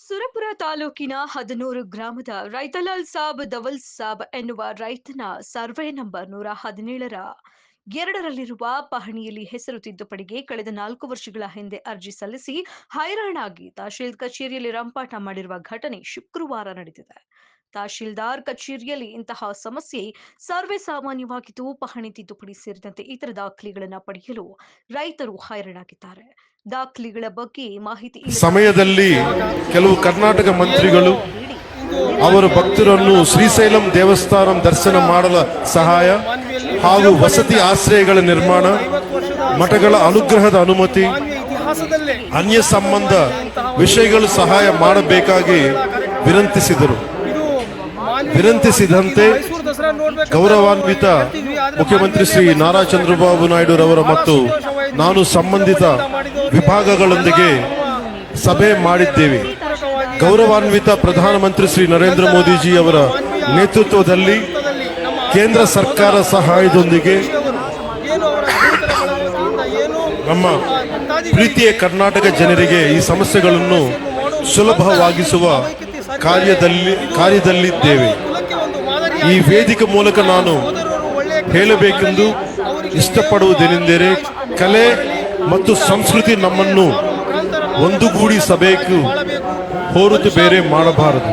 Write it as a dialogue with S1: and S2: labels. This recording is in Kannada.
S1: ಸುರಪುರ ತಾಲೂಕಿನ ಹದನೂರು ಗ್ರಾಮದ ರೈತಲಾಲ್ ಸಾಬ್ ದವಲ್ ಸಾಬ್ ಎನ್ನುವ ರೈತನ ಸರ್ವೆ ನಂಬರ್ 117ರ 2ರಲ್ಲಿರುವ ಪಹಣಿಯಲ್ಲಿ ಹೆಸರು ತಿದ್ದುಪಡಿಗೆ ಕಳೆದ 4 ವರ್ಷಗಳ ಹಿಂದೆ ಅರ್ಜಿ ಸಲ್ಲಿಸಿ ಹೈರಾಣಾಗಿ ತಹಶೀಲ್ ಕಚೇರಿಯಲ್ಲಿ ರಂಪಾಟ ಮಾಡಿರುವ ಘಟನೆ ಶುಕ್ರವಾರ ನಡೆದಿದೆ. ತಹಶೀಲ್ದಾರ್ ಕಚೇರಿಯಲ್ಲಿ ಇಂತಹ ಸಮಸ್ಯೆ ಸರ್ವೇ ಸಾಮಾನ್ಯವಾಗಿದ್ದು, ಪಹಣಿ ತಿದ್ದುಪಡಿ ಸೇರಿದಂತೆ ಇತರ ದಾಖಲೆಗಳನ್ನು ಪಡೆಯಲು ರೈತರು ಹೈರಾಣಾಗಿದ್ದಾರೆ. ದಾಖಲೆಗಳ ಬಗ್ಗೆ ಮಾಹಿತಿ
S2: ಸಮಯದಲ್ಲಿ ಕೆಲವು ಕರ್ನಾಟಕ ಮಂತ್ರಿಗಳು ಅವರ ಭಕ್ತರನ್ನು ಶ್ರೀಶೈಲಂ ದೇವಸ್ಥಾನ ದರ್ಶನ ಮಾಡಲು ಸಹಾಯ ಹಾಗೂ ವಸತಿ ಆಶ್ರಯಗಳ ನಿರ್ಮಾಣ, ಮಠಗಳ ಅನುಗ್ರಹದ ಅನುಮತಿ, ಅನ್ಯ ಸಂಬಂಧ ವಿಷಯಗಳು ಸಹಾಯ ಮಾಡಬೇಕಾಗಿ ವಿನಂತಿಸಿದಂತೆ ಗೌರವಾನ್ವಿತ ಮುಖ್ಯಮಂತ್ರಿ ಶ್ರೀ ನಾರಾ ಚಂದ್ರಬಾಬು ನಾಯ್ಡು ರವರ ಮತ್ತು ನಾನು ಸಂಬಂಧಿತ ವಿಭಾಗಗಳೊಂದಿಗೆ ಸಭೆ ಮಾಡಿದ್ದೇವೆ. ಗೌರವಾನ್ವಿತ ಪ್ರಧಾನಮಂತ್ರಿ ಶ್ರೀ ನರೇಂದ್ರ ಮೋದಿಜಿ ಅವರ ನೇತೃತ್ವದಲ್ಲಿ ಕೇಂದ್ರ ಸರ್ಕಾರ ಸಹಾಯದೊಂದಿಗೆ ನಮ್ಮ ಪ್ರೀತಿಯ ಕರ್ನಾಟಕ ಜನರಿಗೆ ಈ ಸಮಸ್ಯೆಗಳನ್ನು ಸುಲಭವಾಗಿಸುವ ಕಾರ್ಯದಲ್ಲಿದ್ದೇವೆ. ಈ ವೇದಿಕೆ ಮೂಲಕ ನಾನು ಹೇಳಬೇಕೆಂದು ಇಷ್ಟಪಡುವುದೇನೆಂದರೆ, ಕಲೆ ಮತ್ತು ಸಂಸ್ಕೃತಿ ನಮ್ಮನ್ನು ಒಂದುಗೂಡಿಸಬೇಕು, ಹೊರತು ಬೇರೆ ಮಾಡಬಾರದು.